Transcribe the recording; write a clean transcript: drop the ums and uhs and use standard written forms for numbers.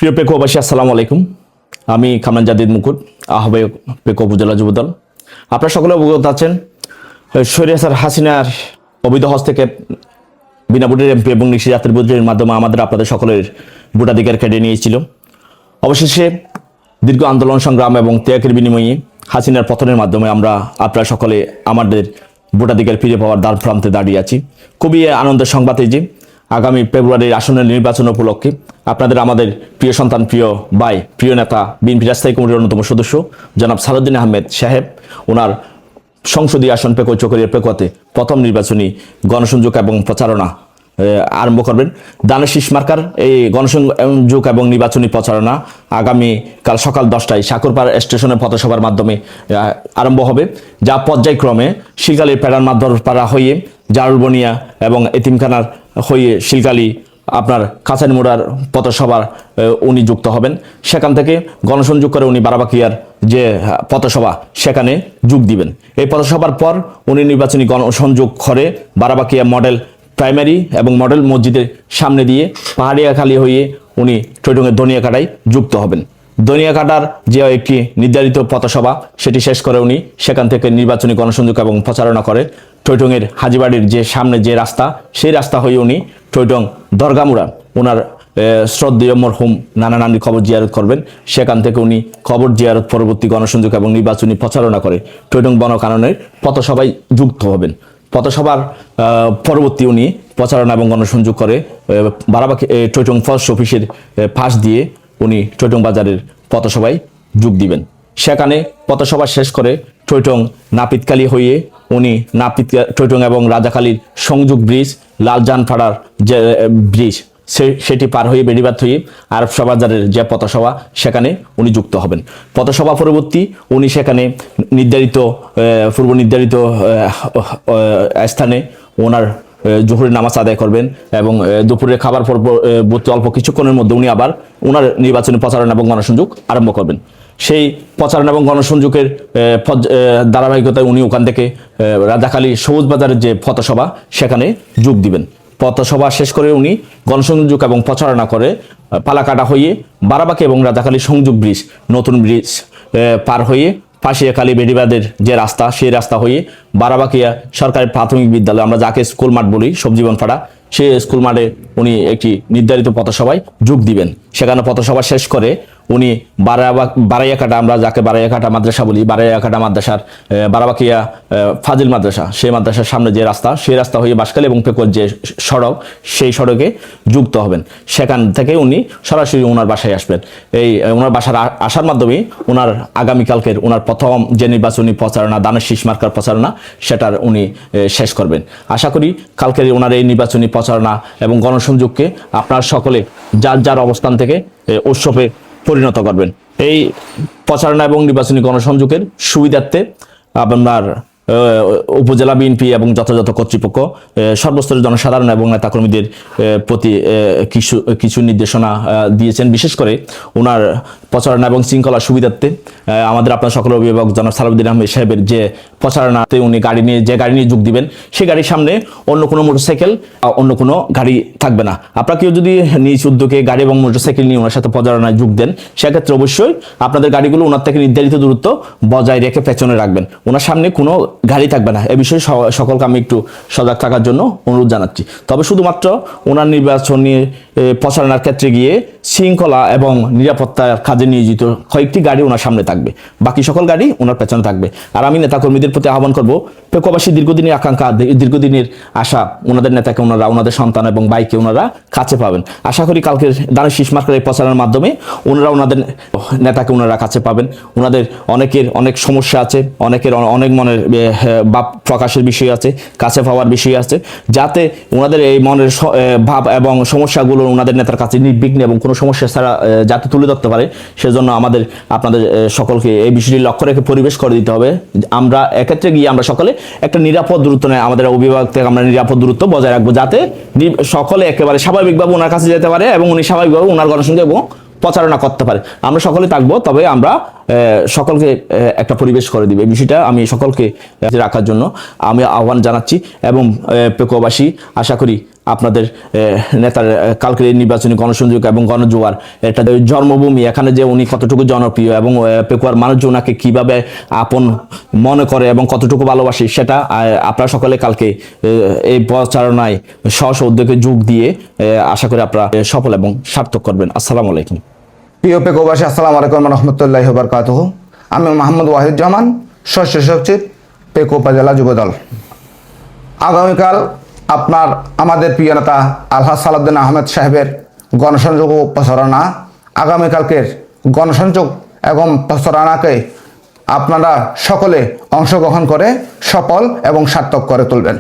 প্রিয় পেকুয়াবাসী, আসসালামু আলাইকুম। আমি কামরান জাদিদ মুকুট, আহ্বায়ক পেকুয়া উপজেলা যুবদল। আপনারা সকলে অবগত আছেন, স্বৈরাচার হাসিনার অবৈধ হস্ত থেকে বিনা ভোটের এমপি এবং নিশি জাতির ভোটের মাধ্যমে আপনাদের সকলের ভোটাধিকার কেড়ে নিয়েছিল। অবশেষে দীর্ঘ আন্দোলন সংগ্রাম এবং ত্যাগের বিনিময়ে হাসিনার পতনের মাধ্যমে আপনারা সকলে আমাদের ভোটাধিকার ফিরে পাওয়ার দ্বার প্রান্তে দাঁড়িয়ে আছি। খুবই আনন্দের সংবাদ এই যে আগামী ফেব্রুয়ারির আসন্ন নির্বাচন উপলক্ষে আমাদের প্রিয় সন্তান, প্রিয় ভাই, প্রিয় নেতা, বিএনপি স্থায়ী কমিটির অন্যতম সদস্য জনাব সালাউদ্দিন আহমেদ সাহেব ওনার সংসদীয় আসন পেকুয়া চকরিয়া পেকুয়াতে প্রথম নির্বাচনী গণসংযোগ এবং প্রচারণা আরম্ভ করবেন। দানের শীষ মার্কার এই গণসংযোগ এবং নির্বাচনী প্রচারণা আগামী কাল সকাল 10টায় সাকুরপাড় স্টেশনের পথসভার মাধ্যমে আরম্ভ হবে, যা পর্যায়ক্রমে শিলকালীর প্যারান মাধ্যপাড়া হয়ে জারুলবনিয়া এবং এতিমখানার হয়ে শিলকালী আপনার কাছারি মোড়ার পথসভার উনি যুক্ত হবেন। সেখান থেকে গণসংযোগ করে উনি বারাবাকিয়ার যে পথসভা সেখানে যোগ দিবেন। এই পথসভার পর উনি নির্বাচনী গণসংযোগ করে বারাবাকিয়া মডেল প্রাইমারি এবং মডেল মসজিদের সামনে দিয়ে পাহাড়িয়াখালী হয়ে উনি টৈটঙ্গের দনিয়াকাটায় যুক্ত হবেন। দনিয়াকাটার যে একটি নির্ধারিত পথসভা সেটি শেষ করে উনি সেখান থেকে নির্বাচনী গণসংযোগ এবং প্রচারণা করে টৈটঙ্গের হাজিবাড়ির যে সামনে যে রাস্তা, সেই রাস্তা হয়ে উনি টৈটং দরগামুড়া ওনার শ্রদ্ধেয় মরহুম নানা নানির কবর জিয়ারত করবেন। সেখান থেকে উনি কবর জিয়ারত পরবর্তী গণসংযোগ এবং নির্বাচনী প্রচারণা করে টৈটং বনকাননের পথসভায় যুক্ত হবেন। পথসভার পরবর্তী উনি প্রচারণা এবং গণসংযোগ করে বারাবাকি টৈটং ফরেস্ট অফিসের পাশ দিয়ে উনি টৈটং বাজারের পথসভায় যোগ দিবেন। সেখানে পথসভা শেষ করে টৈটং নাপিতকালী হয়ে উনি টৈটং এবং রাজাকালীর সংযোগ ব্রিজ, লালজানপাড়ার যে ব্রিজ সেটি পার হয়ে বেড়িবাদ হয়ে আরবশা বাজারের যে পথসভা সেখানে উনি যুক্ত হবেন। পথসভা পরবর্তী উনি সেখানে পূর্ব নির্ধারিত স্থানে ওনার জোহরের নামাজ আদায় করবেন এবং দুপুরের খাবার পরবর্তী অল্প কিছুক্ষণের মধ্যে উনি আবার ওনার নির্বাচনী প্রচারণা এবং গণসংযোগ আরম্ভ করবেন। সেই প্রচারণা এবং গণসংযোগের ধারাবাহিকতায় উনি ওখান থেকে রাজাখালী সবুজ বাজারের যে পথসভা সেখানে যোগ দিবেন। পথসভা শেষ করে উনি গণসংযোগ এবং প্রচারণা করে পালাকাটা হয়ে বারাবাকি এবং রাজাখালী সংযোগ ব্রিজ, নতুন ব্রিজ পার হয়ে পাশিয়াখালী বেড়িবাদের যে রাস্তা, সেই রাস্তা হয়ে বারাবাকিয়া সরকারি প্রাথমিক বিদ্যালয়, আমরা যাকে স্কুল মাঠ বলি, সবজীবন পাড়া, সেই স্কুল মাঠে উনি একটি নির্ধারিত পথসভায় যোগ দিবেন। সেখানে পথসভা শেষ করে উনি বারাইয়াকাটা, আমরা যাকে বারাইয়াকাটা মাদ্রাসা বলি, বারাইয়াকাটা মাদ্রাসার বারাবাকিয়া ফাজিল মাদ্রাসা, সেই মাদ্রাসার সামনে যে রাস্তা, সেই রাস্তা হয়ে বাঁশখালী এবং পেকুয়ার যে সড়ক, সেই সড়কে যুক্ত হবেন। সেখান থেকে উনি সরাসরি ওনার বাসায় আসবেন। এই ওনার বাসার আসার মাধ্যমে ওনার আগামীকালকের ওনার প্রথম যে নির্বাচনী প্রচারণা, দানের শীষ মার্কার প্রচারণা, সেটার উনি শেষ করবেন। আশা করি কালকের ওনার এই নির্বাচনী প্রচারণা এবং গণসংযোগকে আপনার সকলে যার যার অবস্থান থেকে উৎসবে পরিণত করবেন। এই প্রচারণা এবং নির্বাচনী গণসংযোগের সুবিধার্থে আপনার উপজেলা বিএনপি এবং যথাযথ কর্তৃপক্ষ সর্বস্তরের জনসাধারণ এবং নেতাকর্মীদের প্রতি কিছু নির্দেশনা দিয়েছেন। বিশেষ করে ওনার প্রচারণা এবং শৃঙ্খলা সুবিধার্থে আমাদের আপনার সকল অভিভাবক জনাব সালাউদ্দিন আহমেদ সাহেবের যে প্রচারণাতে উনি গাড়ি নিয়ে যোগ দিবেন, সেই গাড়ির সামনে অন্য কোনো মোটরসাইকেল, অন্য কোনো গাড়ি থাকবে না। আপনারা কেউ যদি নিজ উদ্যোগে গাড়ি এবং মোটরসাইকেল নিয়ে ওনার সাথে প্রচারণায় যোগ দেন, সেক্ষেত্রে অবশ্যই আপনাদের গাড়িগুলো ওনার থেকে নির্ধারিত দূরত্ব বজায় রেখে পেছনে রাখবেন। ওনার সামনে কোনো গাড়ি থাকবে না। এ বিষয়ে সকলকে আমি একটু সজাগ থাকার জন্য অনুরোধ জানাচ্ছি। তবে শুধুমাত্র ওনার নির্বাচনী প্রচারণার ক্ষেত্রে গিয়ে শৃঙ্খলা এবং নিরাপত্তার কাজে নিয়োজিত কয়েকটি গাড়ি ওনার সামনে থাকবে, বাকি সকল গাড়ি ওনার পেছনে থাকবে। আর আমি নেতাকর্মীদের প্রতি আহ্বান করব, পেকুয়াবাসী দীর্ঘদিনের আকাঙ্ক্ষা, দীর্ঘদিনের আশা, ওনাদের নেতাকে ওনারা, ওনাদের সন্তান এবং ভাইকে ওনারা কাছে পাবেন। আশা করি কালকের দানের শীষ মার্কার এই প্রচারণার মাধ্যমে ওনারা ওনাদের নেতাকে ওনারা কাছে পাবেন। ওনাদের অনেকের অনেক সমস্যা আছে, অনেকের অনেক মনের ভাব প্রকাশের বিষয় আছে, কাছে পাওয়ার বিষয় আছে, যাতে ওনাদের এই মনের ভাব এবং সমস্যাগুলো ওনাদের নেতার কাছে নির্বিঘ্নে এবং কোনো সমস্যা ছাড়া যাতে তুলে ধরতে পারে, সেজন্য আপনাদের সকলকে এই বিষয়টি লক্ষ্য রেখে পরিবেশ করে দিতে হবে। আমরা এক্ষেত্রে গিয়ে আমরা সকলে একটা নিরাপদ দূরত্ব নেই, আমাদের অভিভাবক থেকে আমরা নিরাপদ দূরত্ব বজায় রাখবো, যাতে সকলে একেবারে স্বাভাবিকভাবে ওনার কাছে যেতে পারে এবং উনি স্বাভাবিকভাবে ওনার গণসংযোগ এবং প্রচারণা করতে পারে। আমরা সকলে থাকবো, তবে আমরা সকলকে একটা পরিবেশ করে দিবে। এই বিষয়টা আমি সকলকে রাখার জন্য আমি আহ্বান জানাচ্ছি এবং পেকুয়াবাসী আশা করি আপনাদের নেতার কালকের এই নির্বাচনী গণসংযোগ এবং গণজোয়ার এটা জন্মভূমি, এখানে যে উনি কতটুকু জনপ্রিয় এবং পেকুয়ার মানুষ ওনাকে কিভাবে আপন মনে করে এবং কতটুকু ভালোবাসে সেটা আপনারা সকলে কালকে এই প্রচারণায় স্ব উদ্যোগে যোগ দিয়ে আশা করি আপনারা সফল এবং সার্থক করবেন। আসসালামু আলাইকুম। প্রিয় পেকোবাসী, আসসালামু আলাইকুম রহমতুল্লাহি ওয়া বারাকাতুহু। আমি মোহাম্মদ ওয়াহিদুজ্জামান, ষষ্ঠ সচিব, পেকো উপজেলা যুবদল। আগামীকাল আমাদের প্রিয় নেতা আলহাজ সালাউদ্দিন আহমেদ সাহেবের গণসংযোগ প্রচারণা। আগামীকালকের গণসংযোগ এবং প্রচারণাকে আপনারা সকলে অংশগ্রহণ করে সফল এবং সার্থক করে তুলবেন।